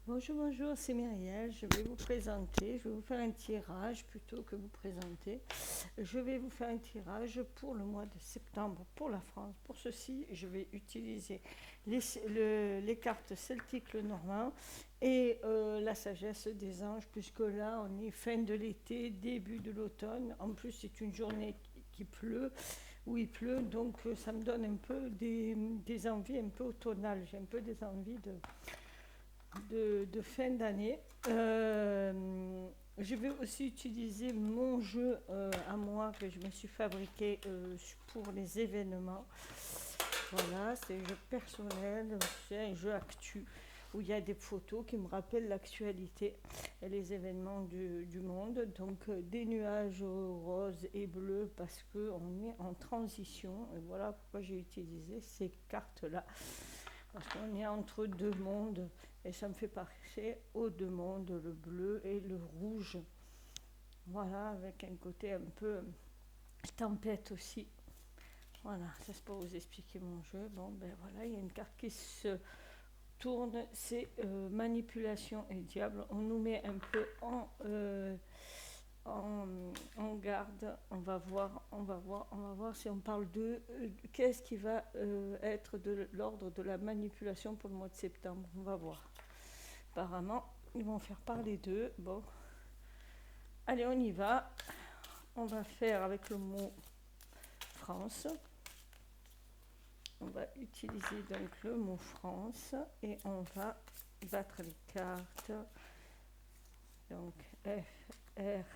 Bonjour, bonjour, c'est Myriel. Je vais vous présenter, je vais vous faire un tirage plutôt que vous présenter. Je vais vous faire un tirage pour le mois de septembre pour la France. Pour ceci, je vais utiliser les cartes celtiques le normand et la sagesse des anges, puisque là, on est fin de l'été, début de l'automne. En plus, c'est une journée qui pleut, où il pleut, donc ça me donne un peu des envies un peu automnales. J'ai un peu des envies de fin d'année. Je vais aussi utiliser mon jeu à moi que je me suis fabriqué pour les événements. Voilà, c'est un jeu personnel, c'est un jeu actu où il y a des photos qui me rappellent l'actualité et les événements du monde. Donc des nuages roses et bleus parce qu'on est en transition. Et voilà pourquoi j'ai utilisé ces cartes-là. Parce qu'on est entre deux mondes et ça me fait penser aux deux mondes, le bleu et le rouge. Voilà, avec un côté un peu tempête aussi. Voilà, ça c'est pour vous expliquer mon jeu. Bon, ben voilà, il y a une carte qui se tourne, c'est manipulation et diable. On nous met un peu en, en garde. On va voir si on parle de qu'est-ce qui va être de l'ordre de la manipulation pour le mois de septembre. On va voir. Apparemment, ils vont faire parler d'eux. Bon, allez, on y va. On va faire avec le mot France. On va utiliser donc le mot France et on va battre les cartes. Donc F, R,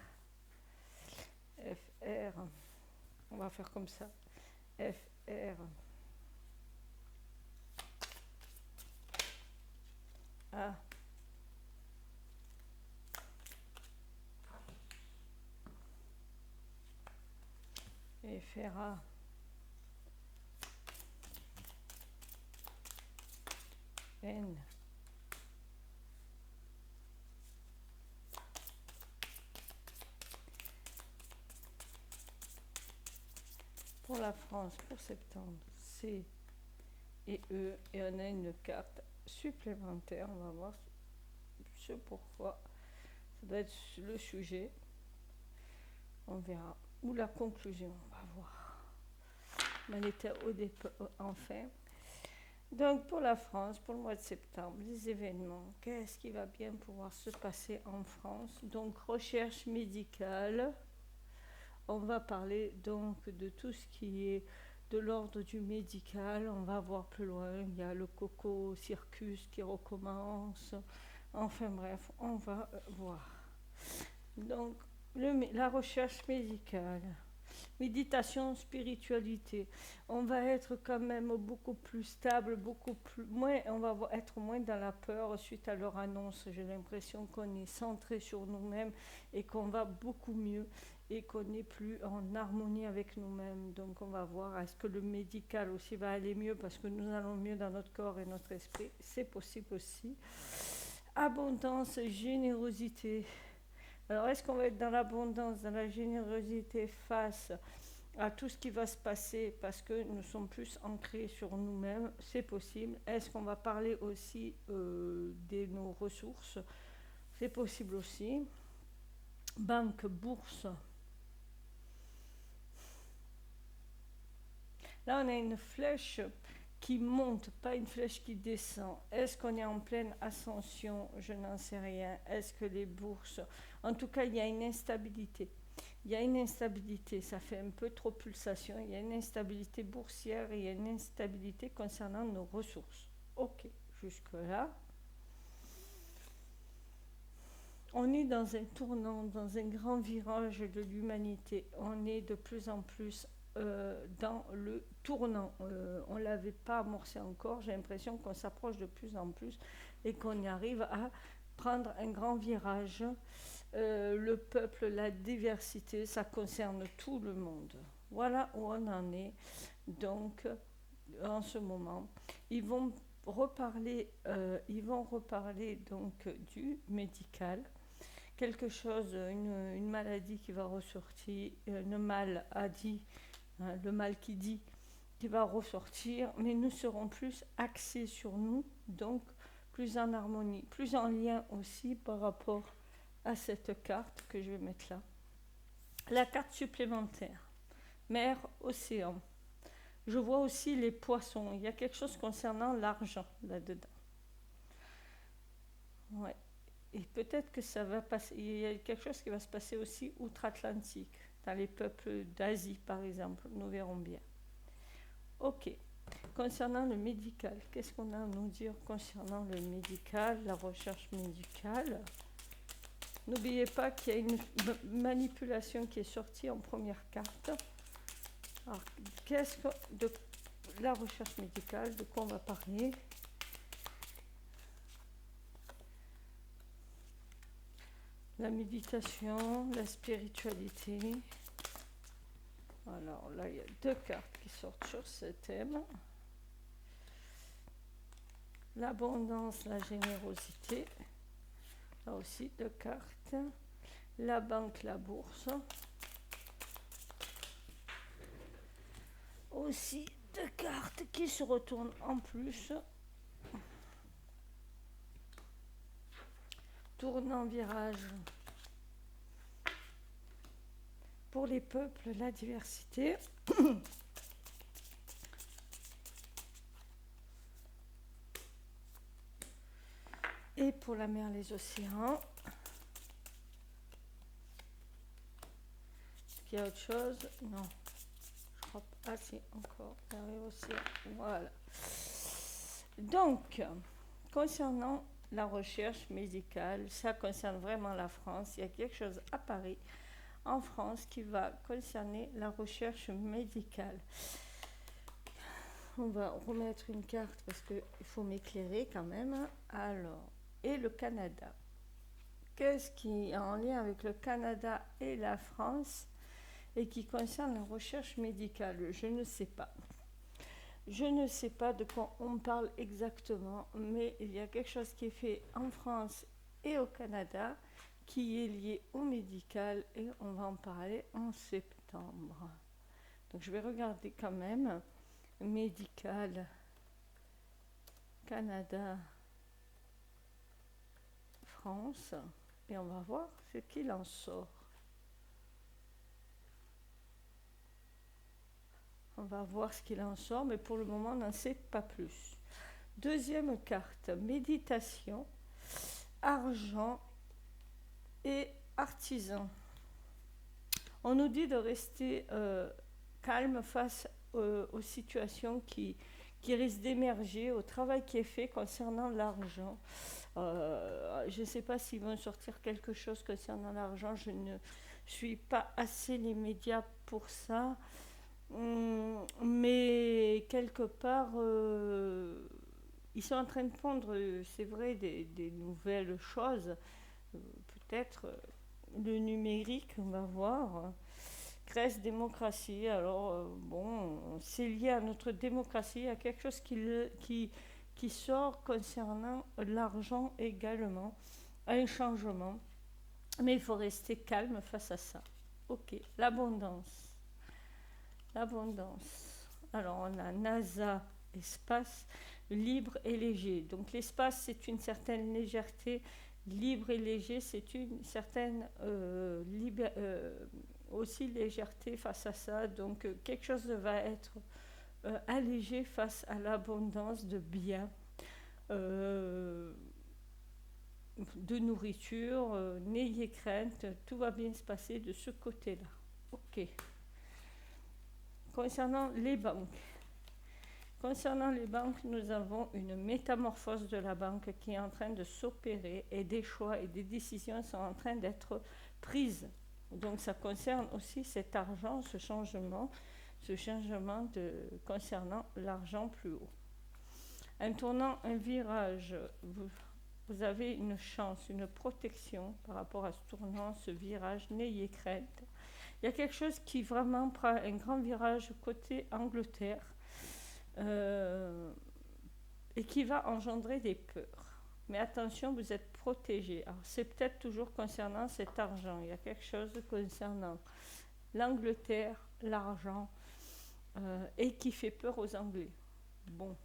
F, R. On va faire comme ça. F, R, A, F, R, A, N, pour la France, pour septembre, C et E. Et on a une carte supplémentaire. On va voir ce pourquoi. Ça doit être le sujet. On verra. Ou la conclusion. On va voir. Mais elle était au départ, enfin. Donc pour la France, pour le mois de septembre, les événements, qu'est-ce qui va bien pouvoir se passer en France? Donc recherche médicale, on va parler donc de tout ce qui est de l'ordre du médical, on va voir plus loin, il y a le coco circus qui recommence, enfin bref, on va voir. Donc la recherche médicale, méditation, spiritualité. On va être quand même beaucoup plus stable, beaucoup plus moins, on va être moins dans la peur suite à leur annonce. J'ai l'impression qu'on est centré sur nous-mêmes et qu'on va beaucoup mieux et qu'on est plus en harmonie avec nous-mêmes. Donc on va voir est-ce que le médical aussi va aller mieux parce que nous allons mieux dans notre corps et notre esprit. C'est possible aussi. Abondance, générosité. Alors, est-ce qu'on va être dans l'abondance, dans la générosité face à tout ce qui va se passer parce que nous sommes plus ancrés sur nous-mêmes? C'est possible. Est-ce qu'on va parler aussi de nos ressources? C'est possible aussi. Banque, bourse. Là, on a une flèche qui monte, pas une flèche qui descend. Est-ce qu'on est en pleine ascension? Je n'en sais rien. Est-ce que les bourses... En tout cas, il y a une instabilité. Il y a une instabilité, ça fait un peu trop pulsation. Il y a une instabilité boursière et il y a une instabilité concernant nos ressources. Ok, jusque-là. On est dans un tournant, dans un grand virage de l'humanité. On est de plus en plus dans le tournant. On ne l'avait pas amorcé encore. J'ai l'impression qu'on s'approche de plus en plus et qu'on y arrive à prendre un grand virage. Le peuple, la diversité, ça concerne tout le monde. Voilà où on en est. Donc, en ce moment, ils vont reparler donc du médical, quelque chose, une maladie qui va ressortir, le mal a dit, hein, le mal qui dit, qui va ressortir, mais nous serons plus axés sur nous, donc plus en harmonie, plus en lien aussi par rapport à cette carte que je vais mettre là. La carte supplémentaire, mer, océan. Je vois aussi les poissons. Il y a quelque chose concernant l'argent là-dedans. Ouais. Et peut-être que ça va passer. Il y a quelque chose qui va se passer aussi outre-Atlantique, dans les peuples d'Asie par exemple. Nous verrons bien. Ok. Concernant le médical, qu'est-ce qu'on a à nous dire concernant le médical, la recherche médicale? N'oubliez pas qu'il y a une manipulation qui est sortie en première carte. Alors, qu'est-ce que de la recherche médicale, de quoi on va parler? La méditation, la spiritualité. Alors là, il y a deux cartes qui sortent sur ce thème. L'abondance, la générosité. Là aussi, deux cartes. La banque, la bourse. Aussi, deux cartes qui se retournent en plus. Tournant virage. Pour les peuples, la diversité. Et pour la mer, les océans. Est-ce qu'il y a autre chose? Non. Je crois pas. Ah si, encore. Les océans. Voilà. Donc, concernant la recherche médicale, ça concerne vraiment la France. Il y a quelque chose à Paris, en France, qui va concerner la recherche médicale. On va remettre une carte parce qu'il faut m'éclairer quand même. Alors, et le Canada. Qu'est-ce qui est en lien avec le Canada et la France et qui concerne la recherche médicale? Je ne sais pas. Je ne sais pas de quoi on parle exactement, mais il y a quelque chose qui est fait en France et au Canada qui est lié au médical et on va en parler en septembre. Donc je vais regarder quand même médical, Canada, France et on va voir ce qu'il en sort. On va voir ce qu'il en sort, mais pour le moment, on n'en sait pas plus. Deuxième carte, méditation, argent et artisan. On nous dit de rester calme face aux situations qui risquent d'émerger, au travail qui est fait concernant l'argent. Je ne sais pas s'ils vont sortir quelque chose concernant l'argent, je ne suis pas assez les médias pour ça. Mais quelque part, ils sont en train de pondre, c'est vrai, des nouvelles choses. Peut-être le numérique, on va voir. Grèce, démocratie. Alors, bon, c'est lié à notre démocratie, à quelque chose qui sort concernant l'argent également, un changement. Mais il faut rester calme face à ça. Ok, l'abondance. L'abondance. Alors, on a NASA, espace, libre et léger. Donc, l'espace, c'est une certaine légèreté. Libre et léger, c'est une certaine aussi légèreté face à ça. Donc, quelque chose va être allégé face à l'abondance de biens, de nourriture. N'ayez crainte, tout va bien se passer de ce côté-là. Ok. Concernant les banques, nous avons une métamorphose de la banque qui est en train de s'opérer et des choix et des décisions sont en train d'être prises. Donc ça concerne aussi cet argent, ce changement concernant l'argent plus haut. Un tournant, un virage, vous avez une chance, une protection par rapport à ce tournant, ce virage, n'ayez crainte. Il y a quelque chose qui vraiment prend un grand virage côté Angleterre et qui va engendrer des peurs. Mais attention, vous êtes protégés. Alors, c'est peut-être toujours concernant cet argent. Il y a quelque chose concernant l'Angleterre, l'argent, et qui fait peur aux Anglais. Bon.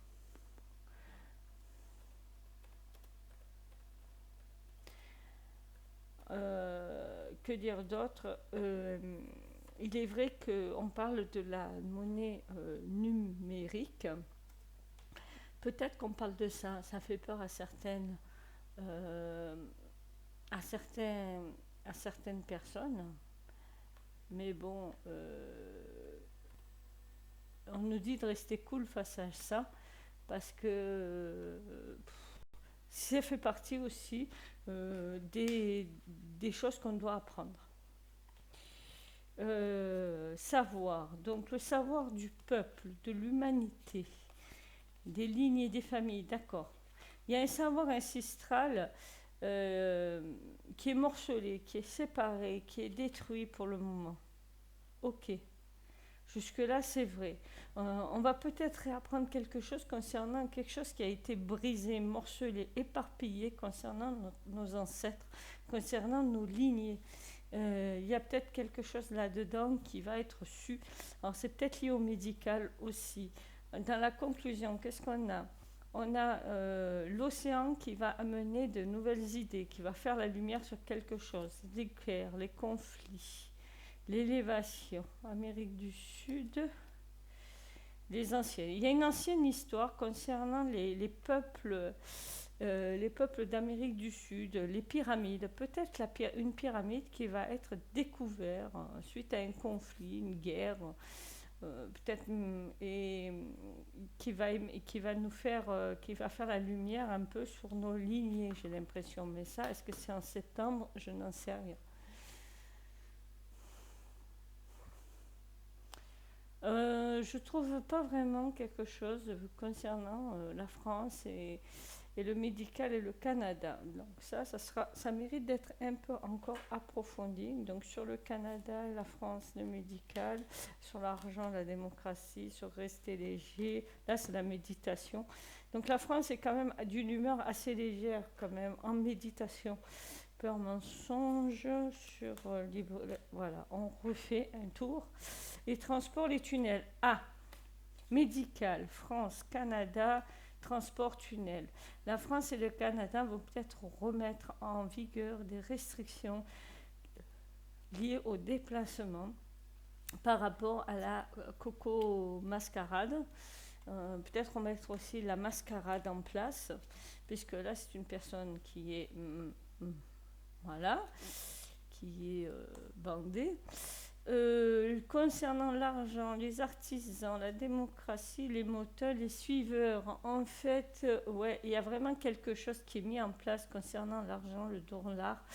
Que dire d'autre? Il est vrai qu'on parle de la monnaie numérique. Peut-être qu'on parle de ça. Ça fait peur euh, à certains, à certaines personnes. Mais bon, on nous dit de rester cool face à ça parce que ça fait partie aussi des choses qu'on doit apprendre. Savoir, donc le savoir du peuple, de l'humanité, des lignes et des familles, d'accord. Il y a un savoir ancestral euh, qui est morcelé, qui est séparé, qui est détruit pour le moment. Ok, jusque-là c'est vrai. On va peut-être réapprendre quelque chose concernant quelque chose qui a été brisé, morcelé, éparpillé concernant nos ancêtres, concernant nos lignées. Il y a peut-être quelque chose là-dedans qui va être su. Alors c'est peut-être lié au médical aussi. Dans la conclusion, qu'est-ce qu'on a? On a l'océan qui va amener de nouvelles idées, qui va faire la lumière sur quelque chose. Les guerres, les conflits, l'élévation, Amérique du Sud, les anciennes. Il y a une ancienne histoire concernant les peuples d'Amérique du Sud, les pyramides. Peut-être une pyramide qui va être découverte suite à un conflit, une guerre, peut-être, et qui va nous faire, qui va faire la lumière un peu sur nos lignées, j'ai l'impression. Mais ça, est-ce que c'est en septembre? Je n'en sais rien. Je trouve pas vraiment quelque chose concernant la France et le médical et le Canada. Donc ça mérite d'être un peu encore approfondi. Donc sur le Canada, la France, le médical, sur l'argent, la démocratie, sur rester léger. Là, c'est la méditation. Donc la France est quand même d'une humeur assez légère quand même en méditation. Peur, mensonge, sur libre. Voilà, on refait un tour. Les transports, les tunnels. Ah, médical, France, Canada, transport, tunnel. La France et le Canada vont peut-être remettre en vigueur des restrictions liées au déplacement par rapport à la coco mascarade. Peut-être remettre aussi la mascarade en place, puisque là c'est une personne qui est voilà, qui est bandée. Concernant l'argent, les artisans, la démocratie, les moteurs, les suiveurs, en fait, ouais, il y a vraiment quelque chose qui est mis en place concernant l'argent, le dollar.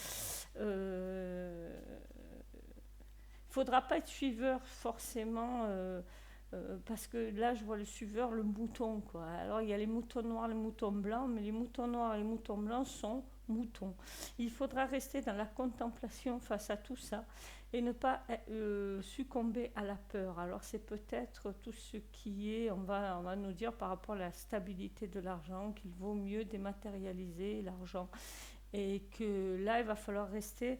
Il ne faudra pas être suiveur forcément, parce que là, je vois le suiveur, le mouton, quoi. Alors, il y a les moutons noirs, les moutons blancs, mais les moutons noirs et les moutons blancs sont moutons. Il faudra rester dans la contemplation face à tout ça et ne pas succomber à la peur. Alors c'est peut-être tout ce qui est, on va nous dire par rapport à la stabilité de l'argent, qu'il vaut mieux dématérialiser l'argent et que là il va falloir rester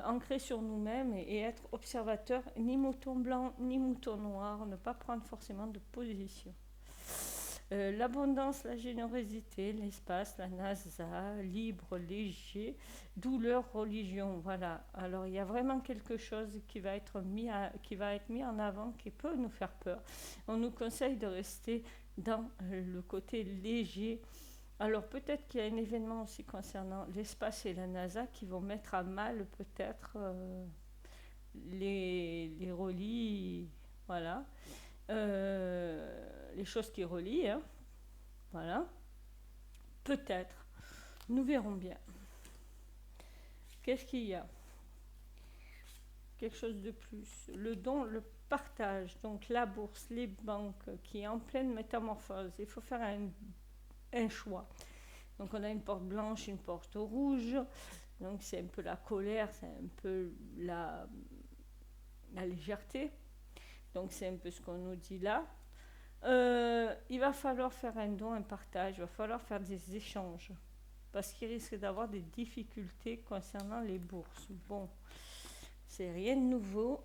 ancré sur nous-mêmes et être observateur, ni mouton blanc ni mouton noir, ne pas prendre forcément de position. L'abondance, la générosité, l'espace, la NASA, libre, léger, douleur, religion. Voilà. Alors il y a vraiment quelque chose qui va être mis en avant, qui peut nous faire peur. On nous conseille de rester dans le côté léger. Alors peut-être qu'il y a un événement aussi concernant l'espace et la NASA qui vont mettre à mal peut-être les relis, voilà. Les choses qui relient, hein. Voilà. Peut-être. Nous verrons bien. Qu'est-ce qu'il y a? Quelque chose de plus. Le don, le partage, donc la bourse, les banques, qui est en pleine métamorphose. Il faut faire un choix. Donc on a une porte blanche, une porte rouge. Donc c'est un peu la colère, c'est un peu la légèreté. Donc c'est un peu ce qu'on nous dit là. Il va falloir faire un don, un partage, il va falloir faire des échanges. Parce qu'il risque d'avoir des difficultés concernant les bourses. Bon, c'est rien de nouveau.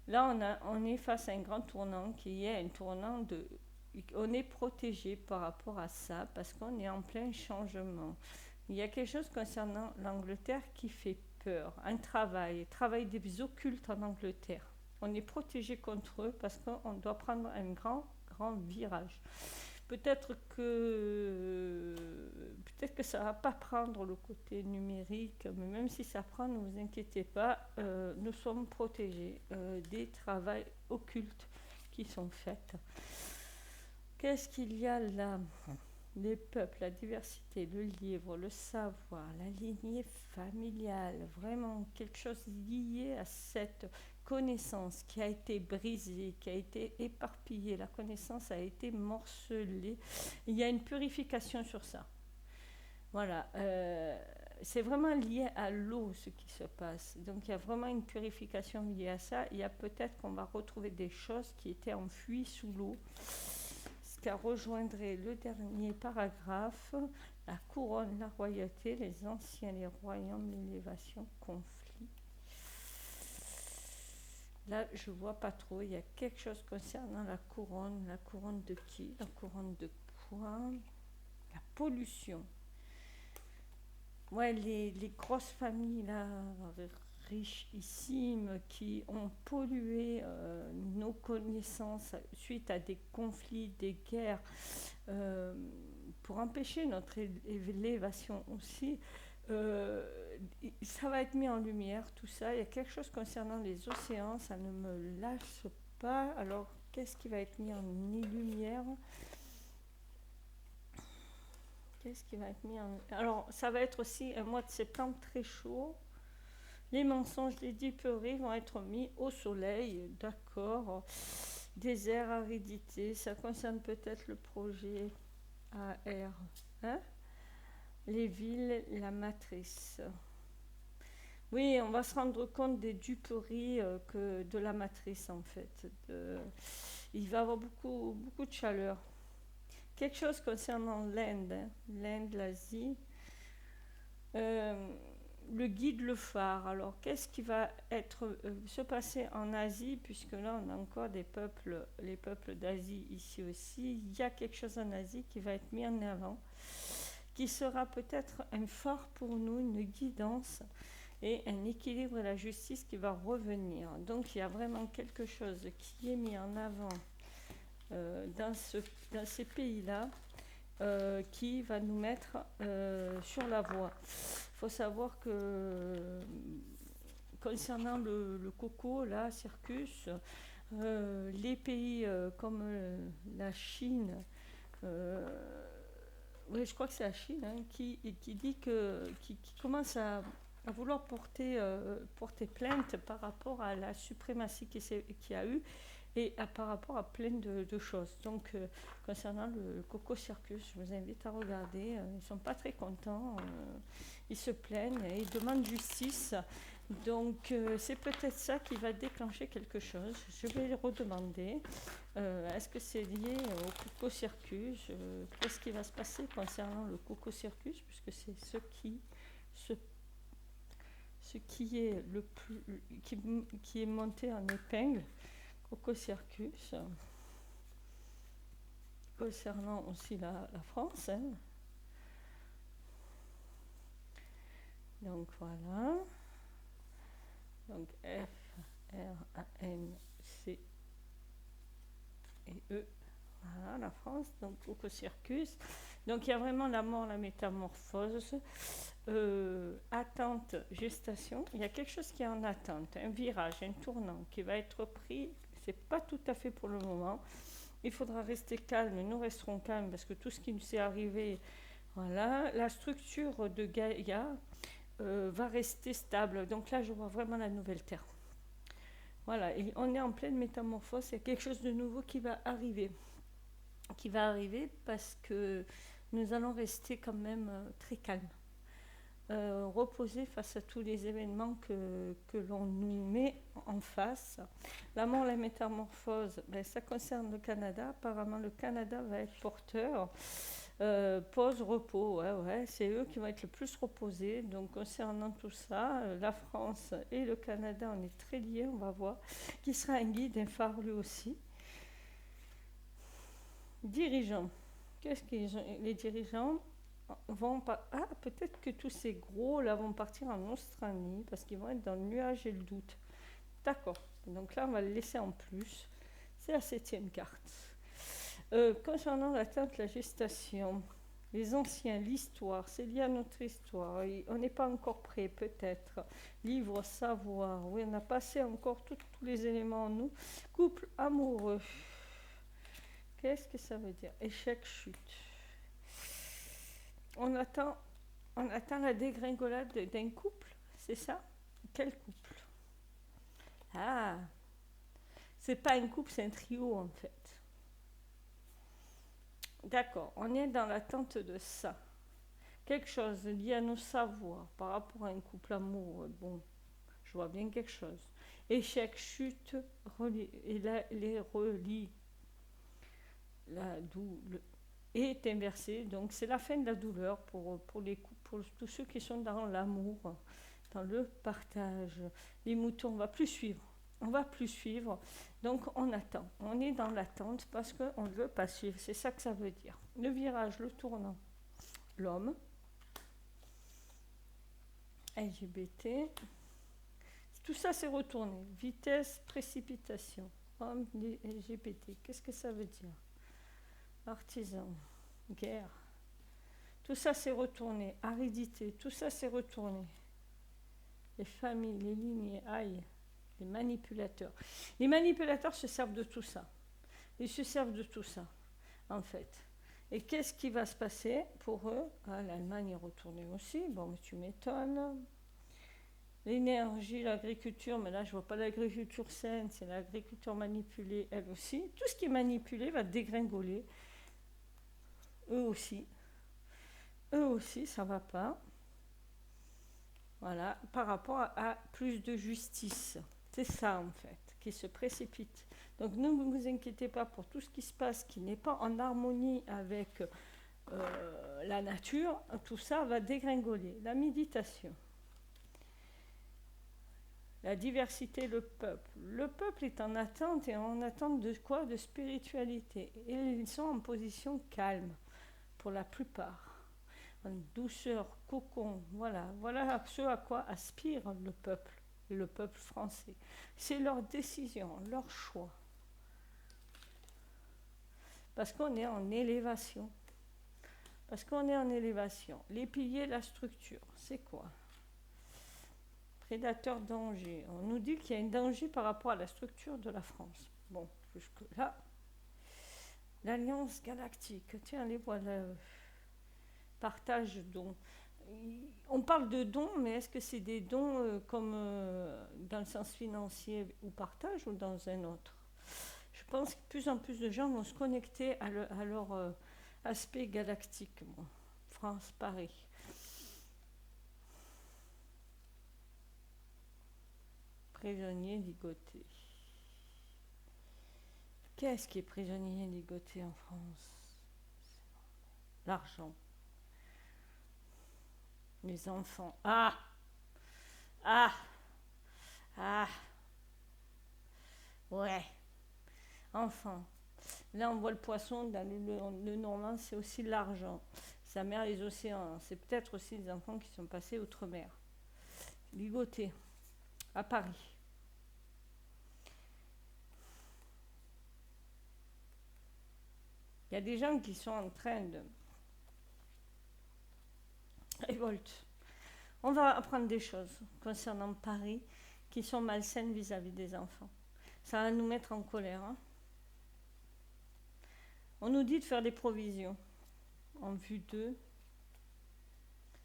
Là, on est face à un grand tournant qui est un tournant de... On est protégé par rapport à ça parce qu'on est en plein changement. Il y a quelque chose concernant l'Angleterre qui fait peur, un travail des occultes en Angleterre. On est protégé contre eux parce qu'on doit prendre un grand virage. Peut-être que ça va pas prendre le côté numérique, mais même si ça prend, ne vous inquiétez pas, nous sommes protégés des travaux occultes qui sont faits. Qu'est-ce qu'il y a là? Les peuples, la diversité, le livre, le savoir, la lignée familiale, vraiment quelque chose lié à cette connaissance qui a été brisée, qui a été éparpillée, la connaissance a été morcelée. Il y a une purification sur ça. Voilà, c'est vraiment lié à l'eau ce qui se passe. Donc il y a vraiment une purification liée à ça. Il y a peut-être qu'on va retrouver des choses qui étaient enfouies sous l'eau. Ce qui rejoindrait le dernier paragraphe, la couronne, la royauté, les anciens, les royaumes, l'élévation, conflit. Là, je ne vois pas trop. Il y a quelque chose concernant la couronne. La couronne de qui? La couronne de quoi? La pollution. Ouais, les grosses familles là, richissimes qui ont pollué nos connaissances suite à des conflits, des guerres, pour empêcher notre élévation aussi. Ça va être mis en lumière, tout ça. Il y a quelque chose concernant les océans, ça ne me lâche pas. Alors, qu'est-ce qui va être mis en lumière? Qu'est-ce qui va être mis en... Alors, ça va être aussi un mois de septembre très chaud. Les mensonges, les diperies vont être mis au soleil, d'accord. Désert, aridité, ça concerne peut-être le projet AR. Hein? Les villes, la matrice. Oui, on va se rendre compte des duperies que de la matrice en fait. Il va y avoir beaucoup de chaleur. Quelque chose concernant l'Inde, hein. L'Inde, l'Asie. Le guide, le phare. Alors, qu'est-ce qui va se passer en Asie, puisque là, on a encore les peuples d'Asie ici aussi. Il y a quelque chose en Asie qui va être mis en avant, qui sera peut-être un phare pour nous, une guidance et un équilibre et la justice qui va revenir. Donc, il y a vraiment quelque chose qui est mis en avant dans ces pays-là, qui va nous mettre sur la voie. Il faut savoir que concernant le coco, là, Circus, les pays comme la Chine, oui, je crois que c'est la Chine, hein, qui dit qui commence à vouloir porter plainte par rapport à la suprématie qu'il y a eu et par rapport à plein de choses. Donc, concernant le Coco Circus, je vous invite à regarder. Ils ne sont pas très contents. Ils se plaignent et ils demandent justice. Donc, c'est peut-être ça qui va déclencher quelque chose. Je vais le redemander. Est-ce que c'est lié au Coco Circus? Qu'est-ce qui va se passer concernant le Coco Circus? Puisque c'est ce qui est le plus, qui est monté en épingle. Coco Circus, concernant aussi la France. Hein. Donc voilà. Donc F, R, A, N, C et E. Voilà la France. Donc Coco Circus. Donc il y a vraiment la mort, la métamorphose. Attente, gestation. Il y a quelque chose qui est en attente. Un virage, un tournant qui va être pris. C'est pas tout à fait pour le moment. Il faudra rester calme. Nous resterons calmes parce que tout ce qui nous est arrivé, voilà. La structure de Gaïa va rester stable. Donc là, je vois vraiment la nouvelle Terre. Voilà. Et on est en pleine métamorphose. Il y a quelque chose de nouveau qui va arriver. Qui va arriver parce que nous allons rester quand même très calmes. Reposer face à tous les événements que l'on nous met en face. La mort, la métamorphose, ça concerne le Canada. Apparemment, le Canada va être porteur. Pause, repos, ouais, c'est eux qui vont être le plus reposés. Donc, concernant tout ça, la France et le Canada, on est très liés, on va voir. Qui sera un guide, un phare lui aussi. Dirigeants. Qu'est-ce qu'ils ont? Les dirigeants, Ah, peut-être que tous ces gros là vont partir en Australie parce qu'ils vont être dans le nuage et le doute. D'accord. Donc là, on va le laisser en plus. C'est la septième carte. Concernant l'atteinte, la gestation, les anciens, l'histoire, c'est lié à notre histoire. On n'est pas encore prêt, peut-être. Livre, savoir. Oui, on n'a pas assez encore tous les éléments en nous. Couple amoureux. Qu'est-ce que ça veut dire? Échec, chute. On attend la dégringolade d'un couple, c'est ça? Quel couple? Ah, c'est pas un couple, c'est un trio en fait. D'accord, on est dans l'attente de ça. Quelque chose lié à nos savoirs par rapport à un couple amoureux. Bon, je vois bien quelque chose. Échec, chute, et là, les relie. Est inversé, donc c'est la fin de la douleur pour les couples, pour tous ceux qui sont dans l'amour, dans le partage. Les moutons, on va plus suivre. On va plus suivre, donc on attend. On est dans l'attente parce qu'on ne veut pas suivre. C'est ça que ça veut dire. Le virage, le tournant. L'homme. LGBT. Tout ça c'est retourné. Vitesse, précipitation. Homme, LGBT. Qu'est-ce que ça veut dire? Artisan. Guerre. Tout ça s'est retourné. Aridité. Tout ça s'est retourné. Les familles, les lignées, aïe. Les manipulateurs. Les manipulateurs se servent de tout ça. Ils se servent de tout ça, en fait. Et qu'est-ce qui va se passer pour eux? Ah, l'Allemagne est retournée aussi. Bon, mais tu m'étonnes. L'énergie, l'agriculture, mais là je vois pas l'agriculture saine, c'est l'agriculture manipulée, elle aussi. Tout ce qui est manipulé va dégringoler. Eux aussi, ça va pas. Voilà, par rapport à plus de justice. C'est ça en fait, qui se précipite. Donc ne vous inquiétez pas pour tout ce qui se passe qui n'est pas en harmonie avec la nature, tout ça va dégringoler. La méditation. La diversité, le peuple. Le peuple est en attente, et en attente de quoi? De spiritualité. Et ils sont en position calme, pour la plupart. En douceur, cocon, voilà ce à quoi aspire le peuple français. C'est leur décision, leur choix. Parce qu'on est en élévation. Les piliers, la structure, c'est quoi? Prédateur, danger. On nous dit qu'il y a un danger par rapport à la structure de la France. Bon, jusque-là. L'Alliance galactique. Tiens, les voilà. Partage dons. On parle de dons, mais est-ce que c'est des dons comme dans le sens financier ou partage ou dans un autre? Je pense que de plus en plus de gens vont se connecter à leur aspect galactique. Bon, France, Paris. Prisonnier ligoté. Qu'est-ce qui est prisonnier ligoté en France? L'argent. Les enfants. Ah! Ouais. Enfants. Là, on voit le poisson dans le normand, c'est aussi l'argent. Sa mère, les océans. C'est peut-être aussi les enfants qui sont passés outre-mer. Ligoté. À Paris. Il y a des gens qui sont en train de révolte. On va apprendre des choses concernant Paris qui sont malsaines vis-à-vis des enfants. Ça va nous mettre en colère. Hein. On nous dit de faire des provisions en vue d'eux.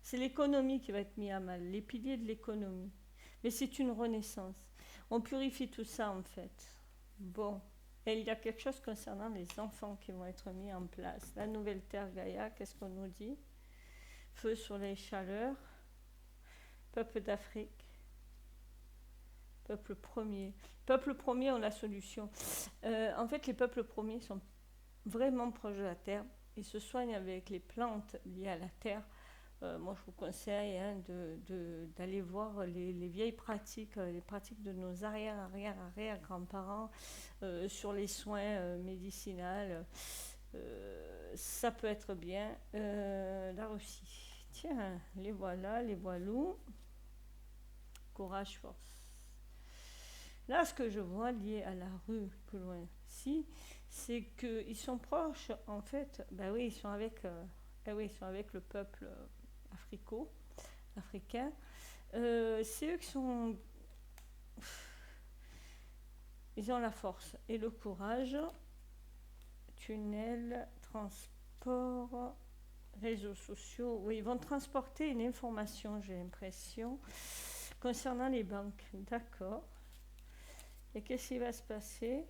C'est l'économie qui va être mise à mal, les piliers de l'économie. Mais c'est une renaissance. On purifie tout ça en fait. Bon. Et il y a quelque chose concernant les enfants qui vont être mis en place. La nouvelle terre Gaïa, qu'est-ce qu'on nous dit? Feu sur les chaleurs. Peuple d'Afrique. Peuple premier. Peuple premier ont la solution. En fait, les peuples premiers sont vraiment proches de la terre. Ils se soignent avec les plantes liées à la terre. Moi, je vous conseille d'aller voir les vieilles pratiques, les pratiques de nos arrière-grands-parents sur les soins médicinaux. ça peut être bien. La Russie. Tiens, les voilà, les voilous. Courage, force. Là, ce que je vois lié à la rue, plus loin, si, c'est qu'ils sont proches, en fait, ben oui, ils sont avec le peuple africain. C'est eux qui sont, ils ont la force et le courage. Tunnel, transport, réseaux sociaux. Oui, ils vont transporter une information, j'ai l'impression, concernant les banques. D'accord. Et qu'est-ce qui va se passer?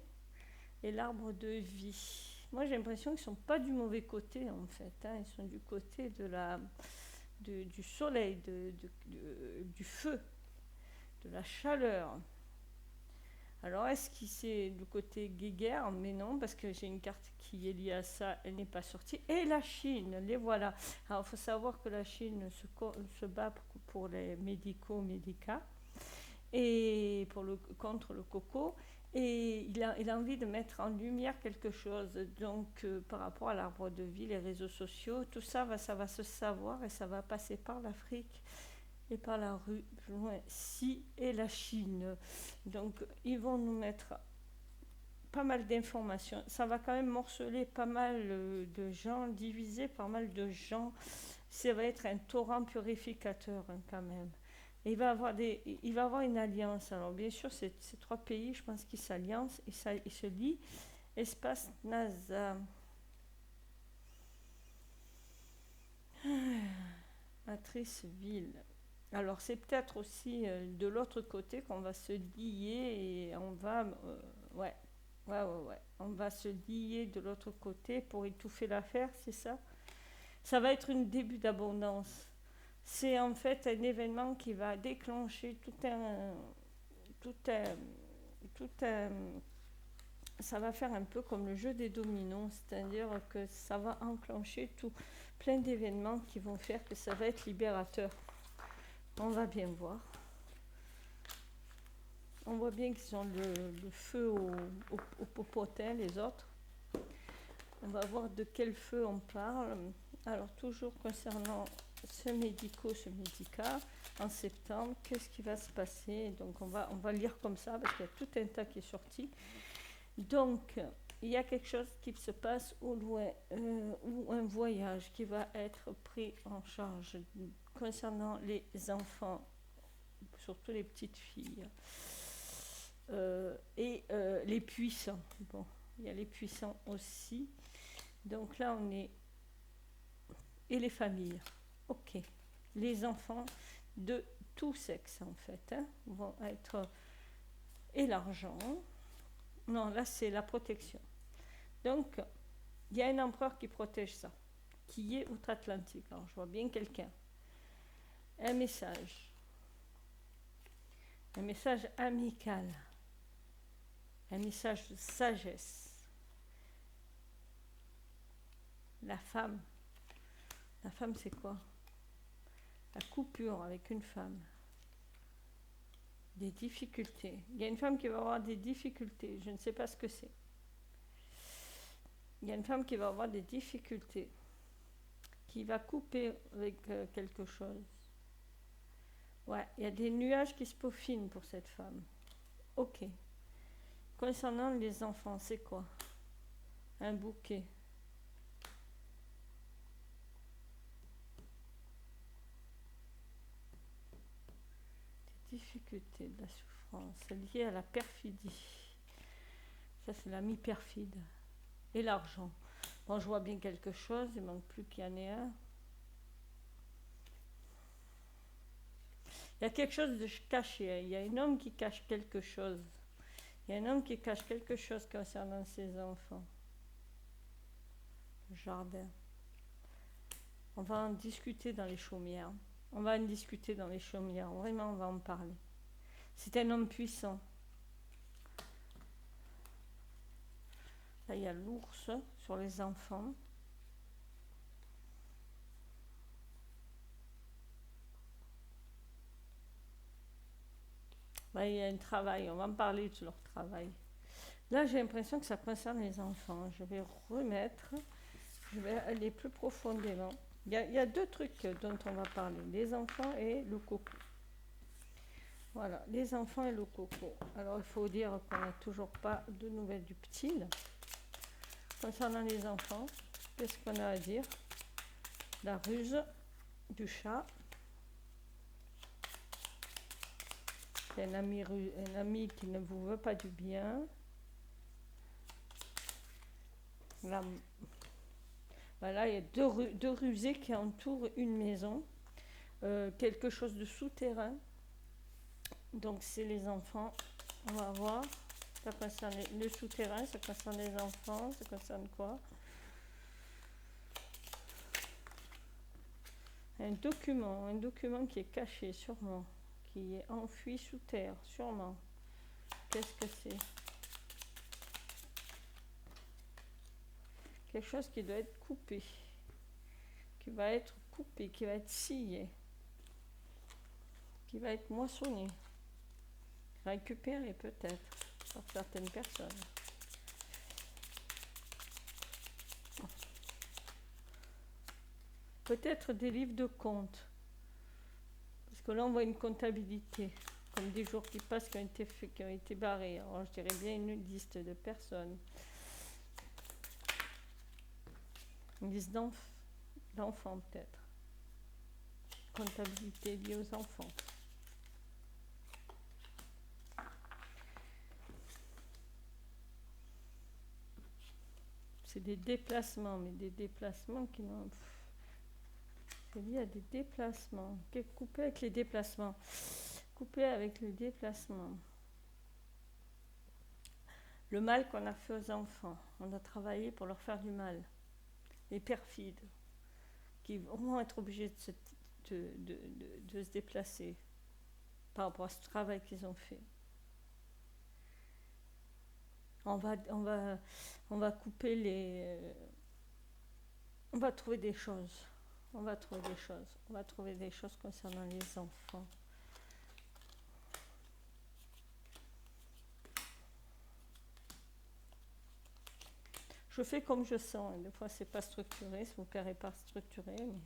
Et l'arbre de vie. Moi, j'ai l'impression qu'ils ne sont pas du mauvais côté, en fait. Hein. Ils sont du côté du soleil, du feu, de la chaleur. Alors, est-ce que c'est du côté guéguerre? Mais non, parce que j'ai une carte qui est liée à ça, elle n'est pas sortie. Et la Chine, les voilà. Alors, il faut savoir que la Chine se bat pour les médicats et contre le coco. Et il a envie de mettre en lumière quelque chose. Donc, par rapport à l'arbre de vie, les réseaux sociaux, tout ça, ça va se savoir et ça va passer par l'Afrique et par la rue, plus loin, et la Chine. Donc, ils vont nous mettre pas mal d'informations. Ça va quand même morceler pas mal de gens, diviser pas mal de gens. Ça va être un torrent purificateur, hein, quand même. Et il va avoir une alliance. Alors, bien sûr, ces trois pays, je pense qu'ils s'alliancent, ils se lient. Espace NASA. Matrice ville. Alors, c'est peut-être aussi de l'autre côté qu'on va se lier et on va. Ouais. On va se lier de l'autre côté pour étouffer l'affaire, c'est ça? Ça va être un début d'abondance. C'est en fait un événement qui va déclencher tout un, tout un, ça va faire un peu comme le jeu des dominos, c'est-à-dire que ça va enclencher plein d'événements qui vont faire que ça va être libérateur. On va bien voir. On voit bien qu'ils ont le feu au popotin, les autres. On va voir de quel feu on parle. Alors, toujours concernant ce médicat, en septembre, qu'est-ce qui va se passer? Donc, on va lire comme ça, parce qu'il y a tout un tas qui est sorti. Donc, il y a quelque chose qui se passe au loin, ou un voyage qui va être pris en charge concernant les enfants, surtout les petites filles. Et les puissants. Bon, il y a les puissants aussi. Donc là, on est... Et les familles. Ok. Les enfants de tout sexe, en fait, hein, vont être... Et l'argent. Non, là, c'est la protection. Donc, il y a un empereur qui protège ça, qui est outre-Atlantique. Alors, je vois bien quelqu'un. Un message amical. Un message de sagesse. La femme, c'est quoi? La coupure avec une femme. Des difficultés. Il y a une femme qui va avoir des difficultés. Je ne sais pas ce que c'est. Il y a une femme qui va avoir des difficultés. Qui va couper avec quelque chose. Ouais, il y a des nuages qui se peaufinent pour cette femme. Ok. Concernant les enfants, c'est quoi? Un bouquet. Des difficultés, de la souffrance, liée à la perfidie. Ça, c'est l'ami perfide. Et l'argent. Bon, je vois bien quelque chose, il ne manque plus qu'il y en ait un. Il y a quelque chose de caché. Il y a un homme qui cache quelque chose. Il y a un homme qui cache quelque chose concernant ses enfants. Jardin. On va en discuter dans les chaumières. Vraiment, on va en parler. C'est un homme puissant. Là, il y a l'ours sur les enfants. Là, il y a un travail. On va en parler de leur travail. Là, j'ai l'impression que ça concerne les enfants. Je vais remettre Je vais aller plus profondément. Il y a deux trucs dont on va parler, les enfants et le coco. Voilà, les enfants et le coco. Alors, il faut dire qu'on n'a toujours pas de nouvelles du petit. Concernant les enfants, qu'est-ce qu'on a à dire? La ruse du chat. C'est un ami qui ne vous veut pas du bien. Là, voilà, il y a deux rusées qui entourent une maison. Quelque chose de souterrain. Donc, c'est les enfants. On va voir. Ça concerne le souterrain, ça concerne les enfants, ça concerne quoi? Un document qui est caché, sûrement, qui est enfoui sous terre, sûrement. Qu'est-ce que c'est? Quelque chose qui doit être coupé, qui va être coupé, qui va être scié, qui va être moissonné, récupéré peut-être par certaines personnes. Peut-être des livres de comptes, parce que là on voit une comptabilité, comme des jours qui passent qui ont été barrés. Alors je dirais bien une liste de personnes, une liste d'enfants peut-être, comptabilité liée aux enfants. C'est des déplacements, mais des déplacements qui n'ont... C'est lié à des déplacements. Couper avec les déplacements. Couper avec les déplacements. Le mal qu'on a fait aux enfants. On a travaillé pour leur faire du mal. Les perfides, qui vont être obligés de se déplacer par rapport à ce travail qu'ils ont fait. On va couper les... on va trouver des choses. On va trouver des choses concernant les enfants. Je fais comme je sens. Des fois, c'est pas structuré, ça vous paraît pas structuré, mais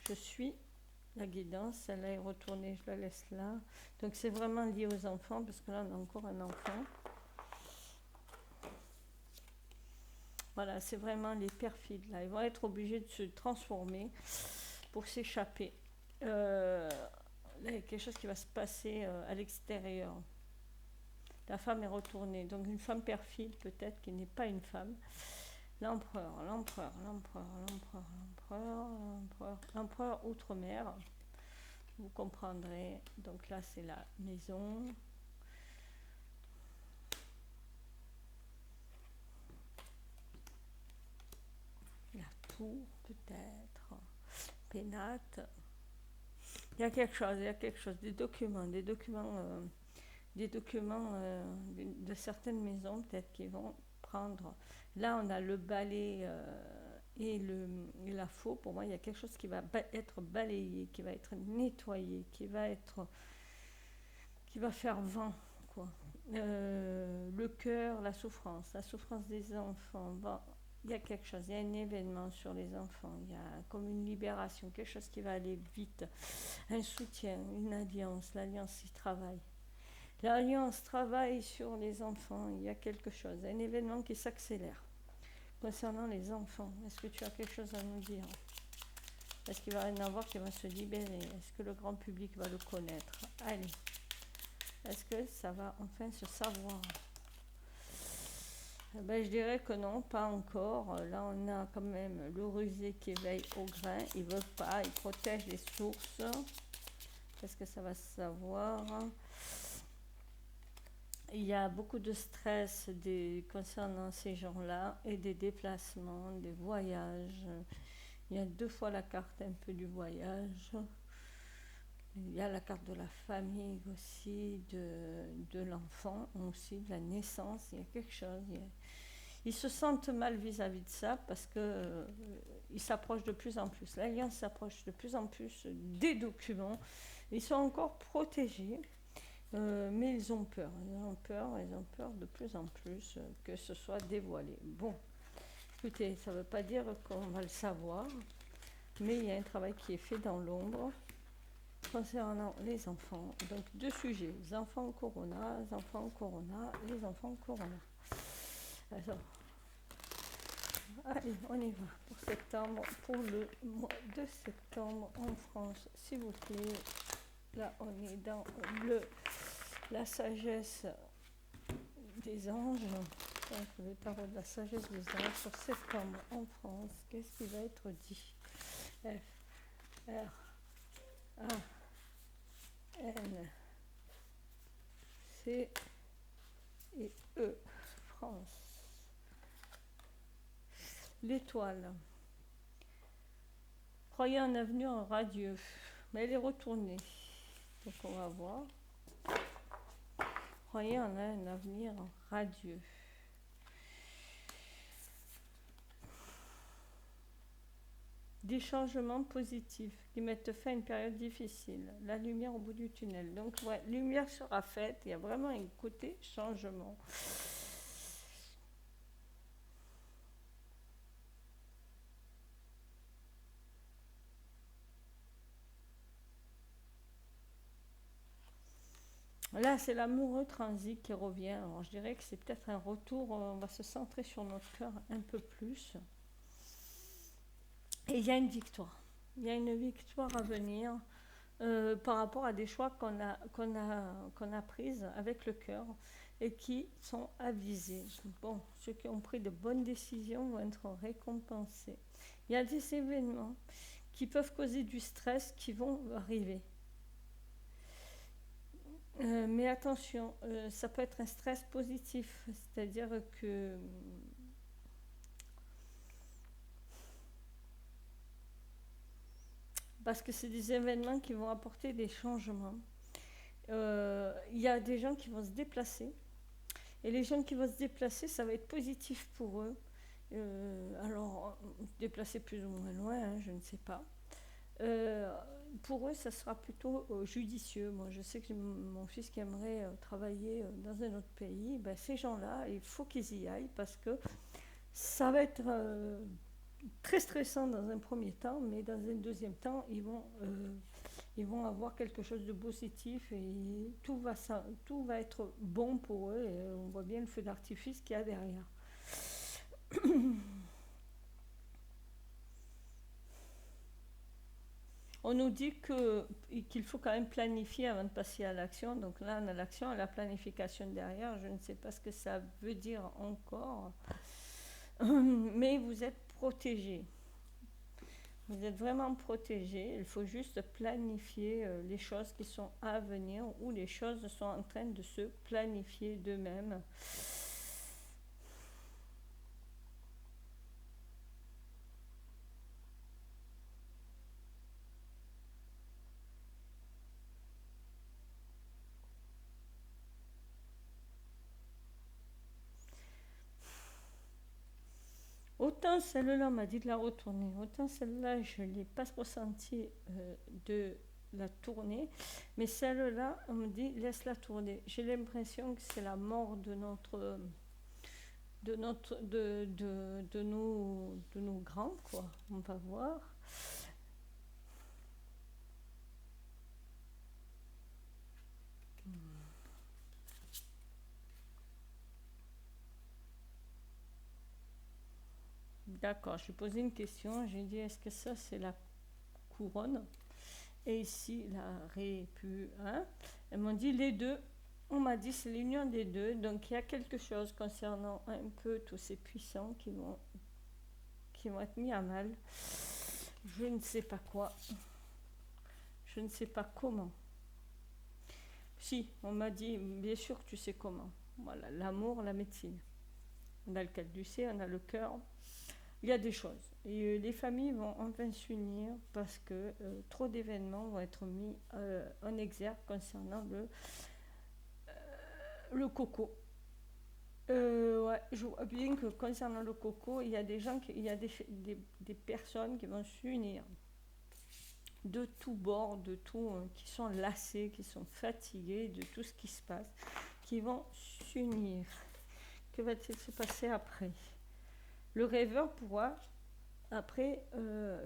je suis la guidance. Elle est retournée, je la laisse là. Donc, c'est vraiment lié aux enfants, parce que là, on a encore un enfant. Voilà, c'est vraiment les perfides, là. Ils vont être obligés de se transformer pour s'échapper. Là, il y a quelque chose qui va se passer à l'extérieur. La femme est retournée. Donc, une femme perfide, peut-être, qui n'est pas une femme. L'empereur outre-mer. Vous comprendrez. Donc là, c'est la maison. La tour, peut-être. Pénate. Il y a quelque chose. Des documents de certaines maisons, peut-être, qui vont prendre. Là, on a le balai et la faux. Pour moi, il y a quelque chose qui va être balayé, qui va être nettoyé, qui va faire vent, quoi. Le cœur, la souffrance des enfants. Bon, il y a quelque chose, il y a un événement sur les enfants, il y a comme une libération, quelque chose qui va aller vite, un soutien, une alliance, l'alliance y travaille. L'alliance travaille sur les enfants, il y a quelque chose, un événement qui s'accélère. Concernant les enfants, est-ce que tu as quelque chose à nous dire? Est-ce qu'il va y en avoir qui va se libérer? Est-ce que le grand public va le connaître? Allez, est-ce que ça va enfin se savoir? Je dirais que non, pas encore. Là, on a quand même le rusé qui veille au grain. Il ne veut pas, il protège les sources. Est-ce que ça va se savoir? Il y a beaucoup de stress concernant ces gens-là et des déplacements, des voyages. Il y a 2 fois la carte un peu du voyage. Il y a la carte de la famille aussi, de l'enfant aussi, de la naissance. Il y a quelque chose. Ils se sentent mal vis-à-vis de ça parce qu'ils s'approchent de plus en plus. L'Alliance s'approche de plus en plus des documents. Ils sont encore protégés, mais ils ont peur de plus en plus que ce soit dévoilé. Bon, écoutez, ça ne veut pas dire qu'on va le savoir, mais il y a un travail qui est fait dans l'ombre concernant les enfants. Donc, deux sujets, les enfants corona, les enfants corona, les enfants corona. Alors, allez, on y va pour septembre, pour le mois de septembre en France, s'il vous plaît. Là, on est dans la sagesse des anges. Donc, le tarot de la sagesse des anges pour septembre en France. Qu'est-ce qui va être dit? F, R, A, N, C et E. France. L'étoile. Croyez un avenir radieux. Mais elle est retournée. Donc on va voir. Croyez en un avenir radieux. Des changements positifs qui mettent fin à une période difficile. La lumière au bout du tunnel. Donc, ouais, lumière sera faite. Il y a vraiment un côté changement. Là, c'est l'amoureux transit qui revient. Alors, je dirais que c'est peut-être un retour. On va se centrer sur notre cœur un peu plus. Et il y a une victoire. Il y a une victoire à venir par rapport à des choix qu'on a prises avec le cœur et qui sont avisés. Bon, ceux qui ont pris de bonnes décisions vont être récompensés. Il y a des événements qui peuvent causer du stress qui vont arriver. Mais attention, ça peut être un stress positif, c'est-à-dire que parce que c'est des événements qui vont apporter des changements. Il y a des gens qui vont se déplacer, et les gens qui vont se déplacer, ça va être positif pour eux. Alors, déplacer plus ou moins loin, hein, je ne sais pas. Pour eux, ça sera plutôt judicieux. Moi, je sais que j'ai mon fils qui aimerait travailler dans un autre pays. Ben, ces gens-là, il faut qu'ils y aillent parce que ça va être très stressant dans un premier temps, mais dans un deuxième temps, ils vont avoir quelque chose de positif et tout va être bon pour eux. Et on voit bien le feu d'artifice qu'il y a derrière. On nous dit qu'il faut quand même planifier avant de passer à l'action. Donc là, on a l'action et la planification derrière. Je ne sais pas ce que ça veut dire encore. Mais vous êtes protégé. Vous êtes vraiment protégé. Il faut juste planifier les choses qui sont à venir ou les choses sont en train de se planifier d'eux-mêmes. Autant celle-là, on m'a dit de la retourner, autant celle-là, je ne l'ai pas ressenti de la tourner, mais celle-là, on me dit laisse-la tourner. J'ai l'impression que c'est la mort de nos grands, quoi. On va voir. D'accord, je lui ai posé une question, j'ai dit est-ce que ça c'est la couronne et ici la répu, hein? Elles m'ont dit les deux. On m'a dit c'est l'union des deux, donc il y a quelque chose concernant un peu tous ces puissants qui vont être mis à mal. Je ne sais pas quoi. Je ne sais pas comment. Si, on m'a dit, bien sûr que tu sais comment. Voilà, l'amour, la médecine. On a le caducée, on a le cœur. Il y a des choses. Et les familles vont enfin s'unir parce que trop d'événements vont être mis en exergue concernant le coco. Ouais, je vois bien que concernant le coco, il y a des gens, il y a des personnes qui vont s'unir de tous bords, de tout, qui sont lassés, qui sont fatigués de tout ce qui se passe, qui vont s'unir. Que va-t-il se passer après? Le rêveur pourra, après,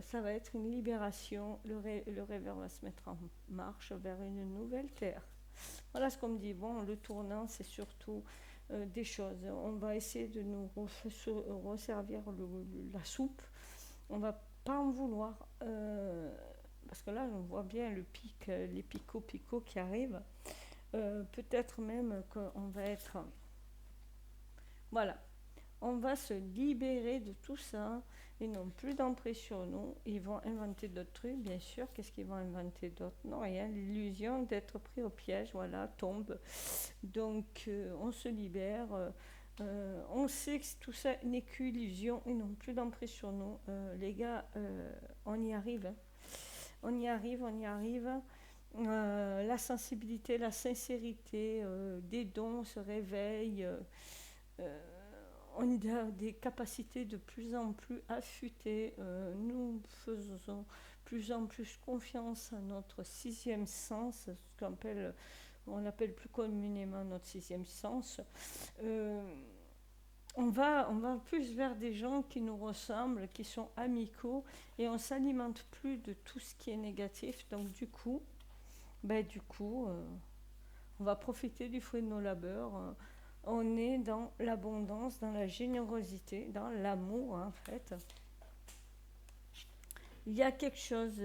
ça va être une libération. Le rêveur va se mettre en marche vers une nouvelle terre. Voilà ce qu'on me dit. Bon, le tournant, c'est surtout des choses. On va essayer de nous resservir la soupe. On va pas en vouloir. Parce que là, on voit bien le pic, les picots qui arrivent. Peut-être même qu'on va être... Voilà, on va se libérer de tout ça. Ils n'ont plus d'emprise sur nous. Ils vont inventer d'autres trucs, bien sûr. Qu'est-ce qu'ils vont inventer d'autre? Non, rien. L'illusion d'être pris au piège, voilà, tombe. Donc, on se libère. On sait que tout ça n'est qu'illusion. Ils n'ont plus d'emprise sur nous. Les gars, on y arrive. Hein. On y arrive, on y arrive. La sensibilité, la sincérité, des dons se réveillent. Euh, on a des capacités de plus en plus affûtées. Nous faisons plus en plus confiance à notre sixième sens, ce on appelle plus communément notre sixième sens. Euh, on va plus vers des gens qui nous ressemblent, qui sont amicaux, et on s'alimente plus de tout ce qui est négatif. Donc on va profiter du fruit de nos labeurs. On est dans l'abondance, dans la générosité, dans l'amour en fait. Il y a quelque chose...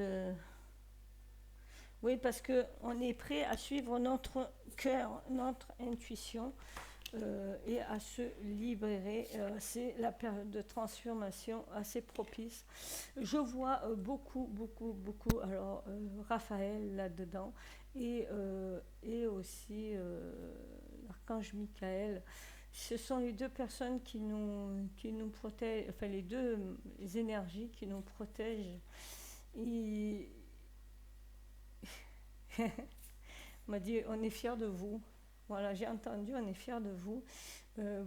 oui, parce qu'on est prêt à suivre notre cœur, notre intuition et à se libérer. C'est la période de transformation assez propice. Je vois beaucoup, alors Raphaël là-dedans et aussi l'archange Michael. Ce sont les deux personnes qui nous protègent, enfin les deux énergies qui nous protègent. Et on m'a dit, on est fiers de vous. Voilà, j'ai entendu, on est fiers de vous.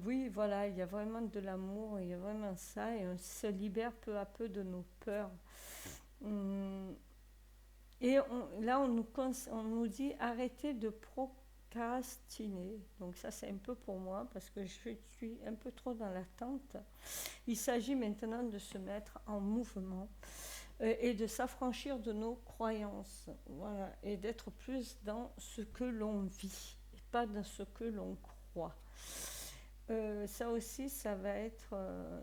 Oui, voilà, il y a vraiment de l'amour, il y a vraiment ça, et on se libère peu à peu de nos peurs. Et là, on nous dit, arrêtez de procrastiner. Donc ça, c'est un peu pour moi, parce que je suis un peu trop dans l'attente. Il s'agit maintenant de se mettre en mouvement et de s'affranchir de nos croyances, voilà, et d'être plus dans ce que l'on vit, et pas dans ce que l'on croit. Ça aussi, ça va être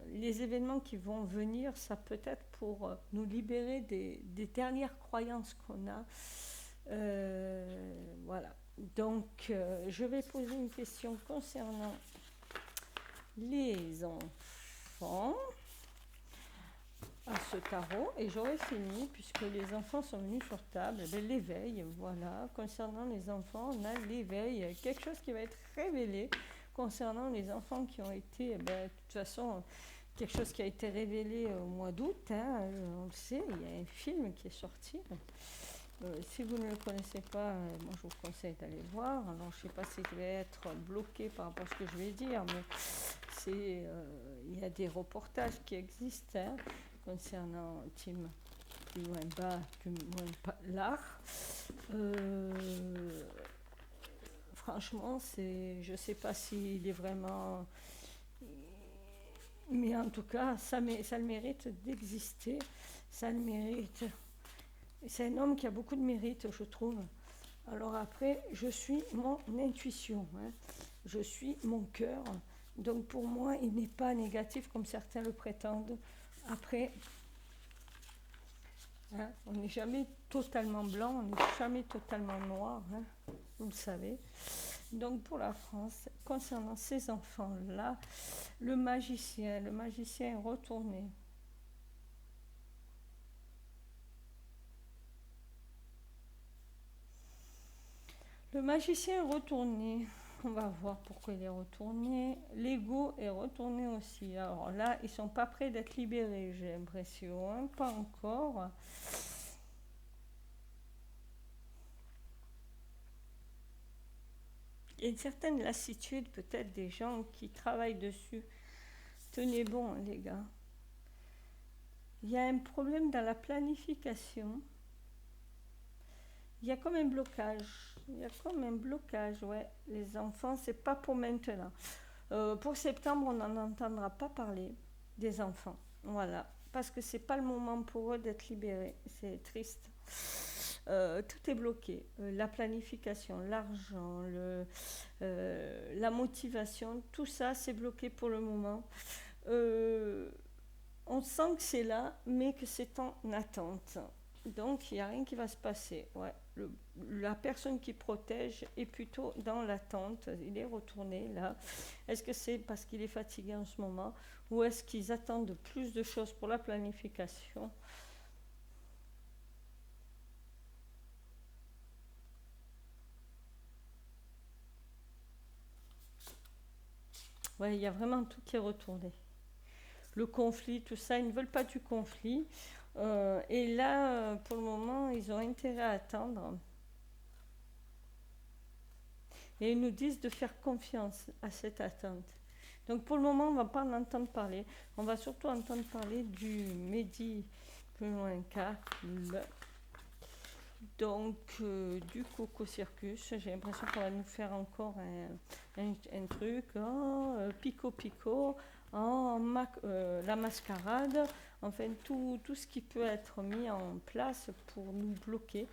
les événements qui vont venir, ça peut être pour nous libérer des dernières croyances qu'on a. Voilà. Donc, je vais poser une question concernant les enfants à ce tarot et j'aurai fini puisque les enfants sont venus sur table. L'éveil, voilà. Concernant les enfants, on a l'éveil, quelque chose qui va être révélé concernant les enfants qui ont été, de toute façon, quelque chose qui a été révélé au mois d'août, hein, on le sait, il y a un film qui est sorti. Si vous ne le connaissez pas, moi je vous conseille d'aller voir. Alors je ne sais pas si je vais être bloqué par rapport à ce que je vais dire, mais il y a des reportages qui existent hein, concernant Tim plus loin bas, plus loin l'art. Franchement, je ne sais pas s'il est vraiment... Mais en tout cas, ça le mérite d'exister. Ça le mérite. C'est un homme qui a beaucoup de mérite, je trouve. Alors après, je suis mon intuition. Hein. Je suis mon cœur. Donc pour moi, il n'est pas négatif comme certains le prétendent. Après, hein, on n'est jamais totalement blanc, on n'est jamais totalement noir. Hein, vous le savez. Donc pour la France, concernant ces enfants-là, le magicien est retourné. Le magicien est retourné. On va voir pourquoi il est retourné. L'ego est retourné aussi. Alors là, ils ne sont pas prêts d'être libérés, j'ai l'impression. Hein, pas encore. Il y a une certaine lassitude peut-être des gens qui travaillent dessus. Tenez bon, les gars. Il y a un problème dans la planification. Il y a comme un blocage. Ouais. Les enfants, c'est pas pour maintenant. Pour septembre, on n'en entendra pas parler. des enfants. Voilà. Parce que c'est pas le moment pour eux d'être libérés. C'est triste. Tout est bloqué. La planification, l'argent, la motivation, tout ça, c'est bloqué pour le moment. Euh, on sent que c'est là, mais que c'est en attente. Donc, il n'y a rien qui va se passer. Ouais. La personne qui protège est plutôt dans l'attente. Il est retourné là. Est-ce que c'est parce qu'il est fatigué en ce moment ou est-ce qu'ils attendent plus de choses pour la planification? Ouais, il y a vraiment tout qui est retourné. Le conflit, tout ça, ils ne veulent pas du conflit. Et là, pour le moment, ils ont intérêt à attendre. Et ils nous disent de faire confiance à cette attente. Donc pour le moment, on ne va pas en entendre parler. On va surtout entendre parler du Mehdi plus loin qu'à donc du Coco Circus. J'ai l'impression qu'on va nous faire encore un truc. Oh, pico pico. Oh, la mascarade. Enfin, tout ce qui peut être mis en place pour nous bloquer.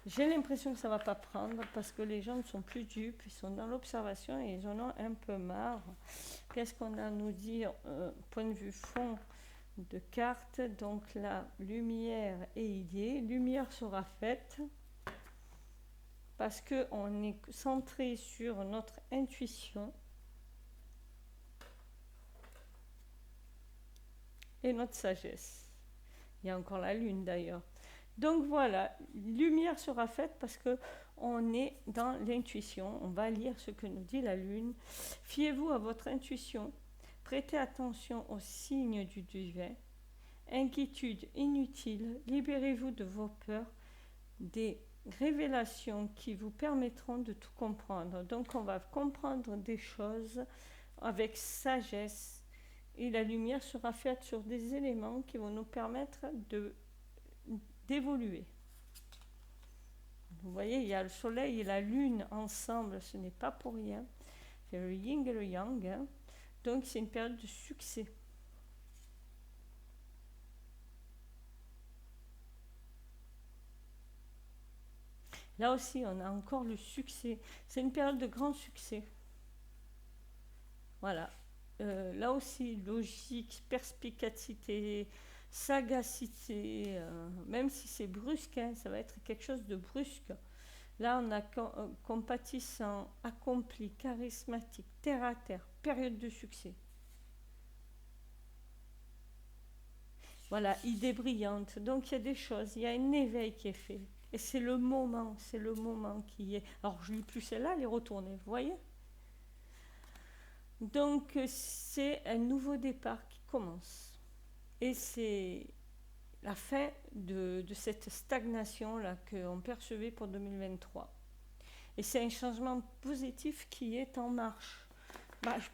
J'ai l'impression que ça ne va pas prendre parce que les gens ne sont plus dupes, ils sont dans l'observation et ils en ont un peu marre. Qu'est-ce qu'on a à nous dire point de vue fond de carte, donc la lumière est idée, lumière sera faite parce qu'on est centré sur notre intuition et notre sagesse. Il y a encore la lune d'ailleurs. Donc voilà, lumière sera faite parce que on est dans l'intuition. On va lire ce que nous dit la lune. Fiez-vous à votre intuition. Prêtez attention aux signes du divin. Inquiétude inutile. Libérez-vous de vos peurs. Des révélations qui vous permettront de tout comprendre. Donc on va comprendre des choses avec sagesse. Et la lumière sera faite sur des éléments qui vont nous permettre d'évoluer. Vous voyez, il y a le soleil et la lune ensemble, ce n'est pas pour rien. C'est le yin et le yang. Hein. Donc c'est une période de succès. Là aussi, on a encore le succès. C'est une période de grand succès. Voilà. Là aussi, logique, perspicacité, sagacité, même si c'est brusque, hein, ça va être quelque chose de brusque. Là, on a compatissant, accompli, charismatique, terre à terre, période de succès. Voilà, idée brillante. Donc, il y a des choses, il y a un éveil qui est fait. Et c'est le moment qui est. Alors, je lis plus celle-là, elle est retournée, vous voyez? Donc, c'est un nouveau départ qui commence. Et c'est la fin de cette stagnation-là qu'on percevait pour 2023. Et c'est un changement positif qui est en marche.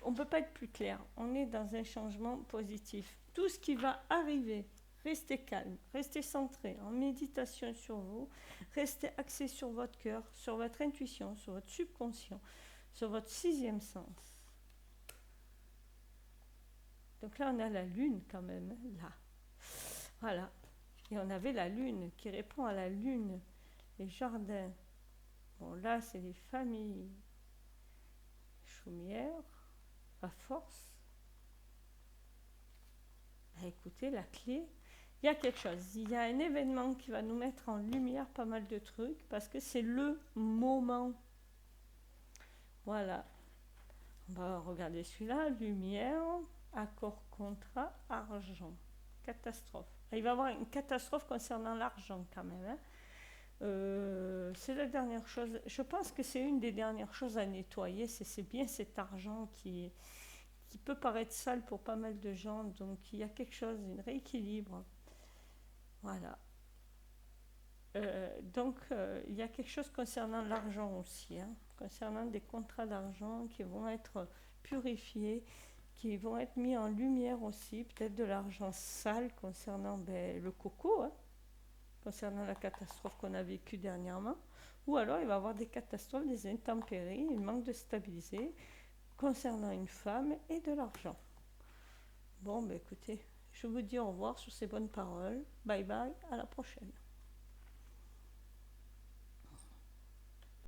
On ne peut pas être plus clair. On est dans un changement positif. Tout ce qui va arriver, restez calme, restez centré, en méditation sur vous, restez axé sur votre cœur, sur votre intuition, sur votre subconscient, sur votre sixième sens. Donc là, on a la lune quand même, là. Voilà. Et on avait la lune qui répond à la lune, les jardins. Bon, là, c'est les familles chaumières, la force. Écoutez, la clé, il y a quelque chose. Il y a un événement qui va nous mettre en lumière pas mal de trucs parce que c'est le moment. Voilà. On va regarder celui-là. Lumière, accord, contrat, argent. Catastrophe. Il va y avoir une catastrophe concernant l'argent quand même. Hein. C'est la dernière chose. Je pense que c'est une des dernières choses à nettoyer. C'est bien cet argent qui peut paraître sale pour pas mal de gens. Donc il y a quelque chose, un rééquilibre. Voilà. Donc il y a quelque chose concernant l'argent aussi. Hein, concernant des contrats d'argent qui vont être purifiés, qui vont être mis en lumière aussi. Peut-être de l'argent sale concernant le coco. Hein, concernant la catastrophe qu'on a vécue dernièrement, ou alors il va y avoir des catastrophes, des intempéries, il manque de stabilité concernant une femme et de l'argent. Bon, bah écoutez, je vous dis au revoir sur ces bonnes paroles. Bye bye, à la prochaine.